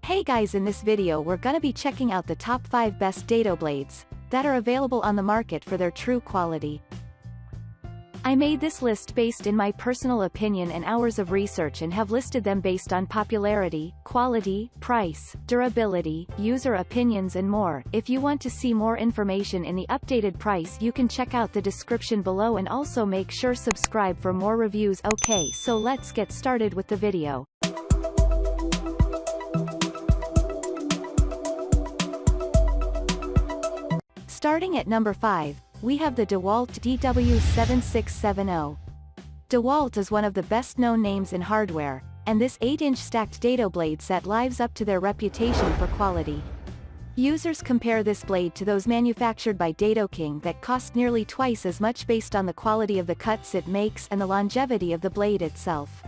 Hey guys, in this video we're gonna be checking out the top 5 best dado blades that are available on the market for their true quality. I made this list based in my personal opinion and hours of research and have listed them based on popularity, quality, price, durability, user opinions and more. If you want to see more information in the updated price, you can check out the description below and also make sure subscribe for more reviews. Okay, so let's get started with the video. Starting at number 5, we have the Dewalt DW7670. Dewalt is one of the best-known names in hardware, and this 8-inch stacked dado blade set lives up to their reputation for quality. Users compare this blade to those manufactured by Dado King that cost nearly twice as much based on the quality of the cuts it makes and the longevity of the blade itself.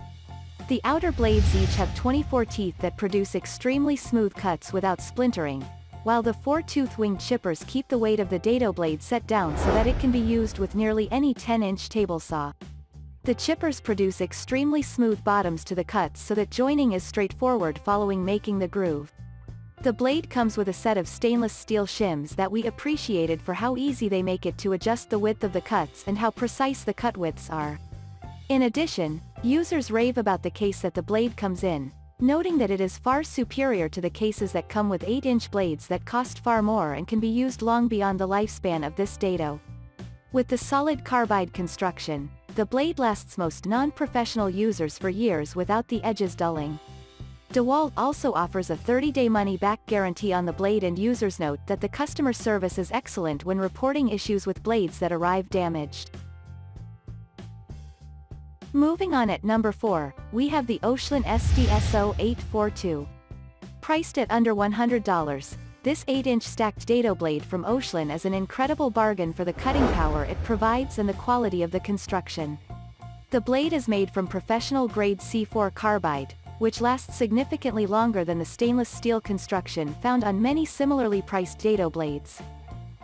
The outer blades each have 24 teeth that produce extremely smooth cuts without splintering, while the 4-tooth winged chippers keep the weight of the dado blade set down so that it can be used with nearly any 10-inch table saw. The chippers produce extremely smooth bottoms to the cuts so that joining is straightforward following making the groove. The blade comes with a set of stainless steel shims that we appreciated for how easy they make it to adjust the width of the cuts and how precise the cut widths are. In addition, users rave about the case that the blade comes in, noting that it is far superior to the cases that come with 8-inch blades that cost far more and can be used long beyond the lifespan of this dado. With the solid carbide construction, the blade lasts most non-professional users for years without the edges dulling. Dewalt also offers a 30-day money-back guarantee on the blade, and users note that the customer service is excellent when reporting issues with blades that arrive damaged. Moving on, at number 4, we have the Oshlun SDS-0842. Priced at under $100, this 8-inch stacked dado blade from Ocelon is an incredible bargain for the cutting power it provides and the quality of the construction. The blade is made from professional-grade C4 carbide, which lasts significantly longer than the stainless steel construction found on many similarly priced dado blades.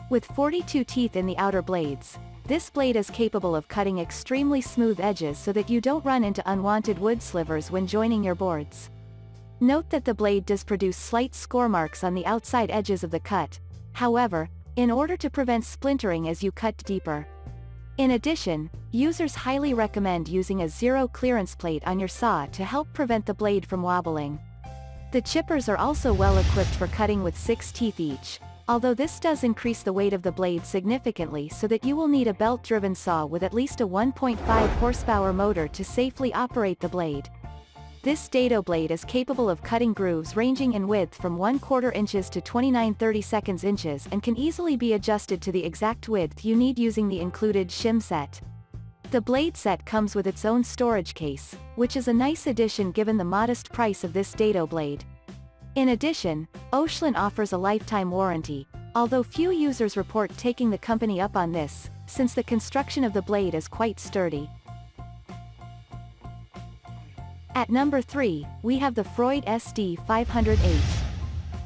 With 42 teeth in the outer blades, this blade is capable of cutting extremely smooth edges so that you don't run into unwanted wood slivers when joining your boards. Note that the blade does produce slight score marks on the outside edges of the cut, however, in order to prevent splintering as you cut deeper. In addition, users highly recommend using a zero clearance plate on your saw to help prevent the blade from wobbling. The chippers are also well equipped for cutting with 6 teeth each, although this does increase the weight of the blade significantly so that you will need a belt-driven saw with at least a 1.5 horsepower motor to safely operate the blade. This dado blade is capable of cutting grooves ranging in width from 1/4 inches to 29/32 inches and can easily be adjusted to the exact width you need using the included shim set. The blade set comes with its own storage case, which is a nice addition given the modest price of this dado blade. In addition, Ocelon offers a lifetime warranty, although few users report taking the company up on this, since the construction of the blade is quite sturdy. At number 3, we have the Freud SD508.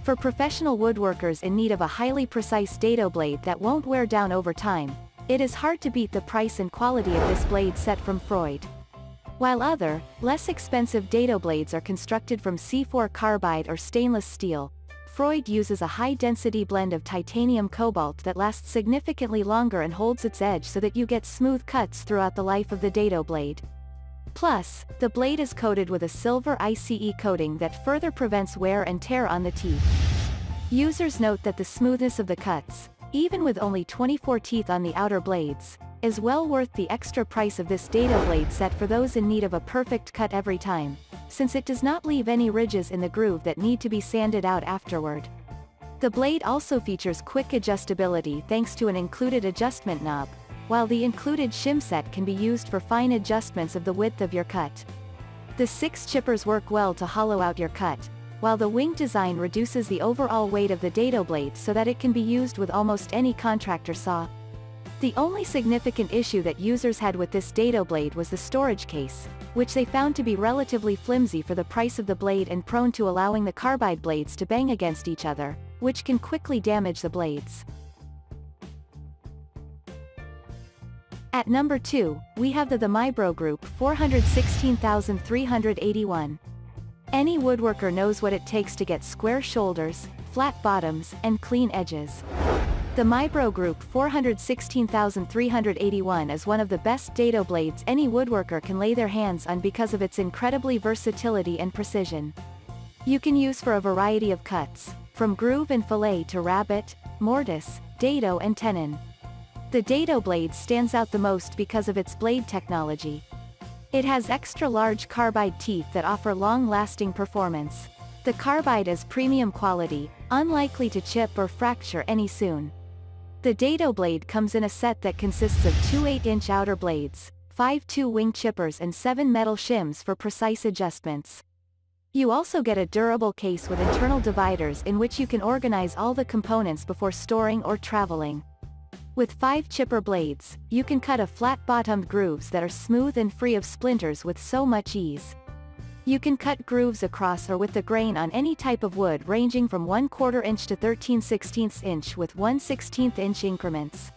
For professional woodworkers in need of a highly precise dado blade that won't wear down over time, it is hard to beat the price and quality of this blade set from Freud. While other, less expensive dado blades are constructed from C4 carbide or stainless steel, Freud uses a high-density blend of titanium cobalt that lasts significantly longer and holds its edge so that you get smooth cuts throughout the life of the dado blade. Plus, the blade is coated with a silver ICE coating that further prevents wear and tear on the teeth. Users note that the smoothness of the cuts, even with only 24 teeth on the outer blades, is well worth the extra price of this dado blade set for those in need of a perfect cut every time, since it does not leave any ridges in the groove that need to be sanded out afterward. The blade also features quick adjustability thanks to an included adjustment knob, while the included shim set can be used for fine adjustments of the width of your cut. The 6 chippers work well to hollow out your cut, while the wing design reduces the overall weight of the dado blade so that it can be used with almost any contractor saw. The only significant issue that users had with this dado blade was the storage case, which they found to be relatively flimsy for the price of the blade and prone to allowing the carbide blades to bang against each other, which can quickly damage the blades. At number 2, we have the Mibro Group 416381. Any woodworker knows what it takes to get square shoulders, flat bottoms, and clean edges. The Mibro Group 416381 is one of the best dado blades any woodworker can lay their hands on because of its incredibly versatility and precision. You can use for a variety of cuts, from groove and fillet to rabbet, mortise, dado and tenon. The dado blade stands out the most because of its blade technology. It has extra large carbide teeth that offer long-lasting performance. The carbide is premium quality, unlikely to chip or fracture any soon. The dado blade comes in a set that consists of 2 8-inch outer blades, 5 2-wing chippers and 7 metal shims for precise adjustments. You also get a durable case with internal dividers in which you can organize all the components before storing or traveling. With 5 chipper blades, you can cut a flat-bottomed grooves that are smooth and free of splinters with so much ease. You can cut grooves across or with the grain on any type of wood ranging from 1/4 inch to 13/16 inch with 1/16 inch increments.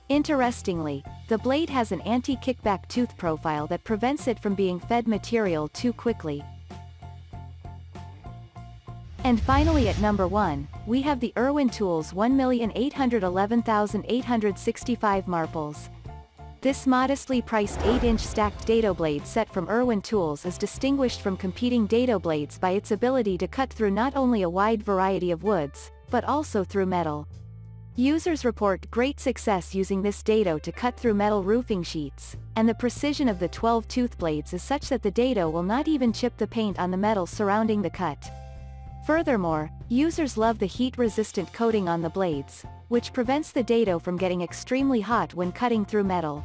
Interestingly, the blade has an anti-kickback tooth profile that prevents it from being fed material too quickly. And finally at number 1, we have the Irwin Tools 1811865 Marples. This modestly priced 8-inch stacked dado blade set from Irwin Tools is distinguished from competing dado blades by its ability to cut through not only a wide variety of woods, but also through metal. Users report great success using this dado to cut through metal roofing sheets, and the precision of the 12-tooth blades is such that the dado will not even chip the paint on the metal surrounding the cut. Furthermore, users love the heat-resistant coating on the blades, which prevents the dado from getting extremely hot when cutting through metal.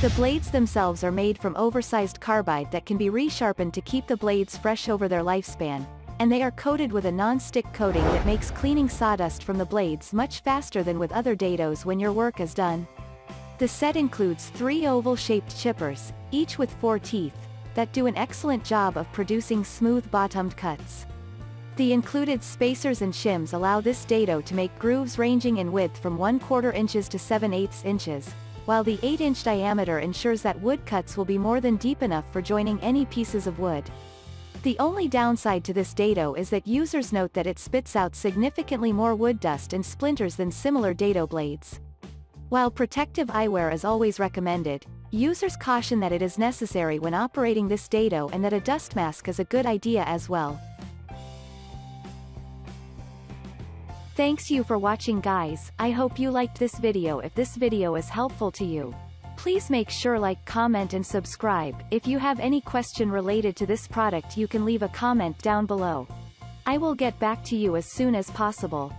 The blades themselves are made from oversized carbide that can be resharpened to keep the blades fresh over their lifespan, and they are coated with a non-stick coating that makes cleaning sawdust from the blades much faster than with other dados when your work is done. The set includes 3 oval-shaped chippers, each with 4 teeth, that do an excellent job of producing smooth-bottomed cuts. The included spacers and shims allow this dado to make grooves ranging in width from 1/4 inches to 7/8 inches, while the 8-inch diameter ensures that wood cuts will be more than deep enough for joining any pieces of wood. The only downside to this dado is that users note that it spits out significantly more wood dust and splinters than similar dado blades. While protective eyewear is always recommended, users caution that it is necessary when operating this dado and that a dust mask is a good idea as well. Thanks you for watching guys, I hope you liked this video. If this video is helpful to you, please make sure like, comment and subscribe. If you have any question related to this product you can leave a comment down below. I will get back to you as soon as possible.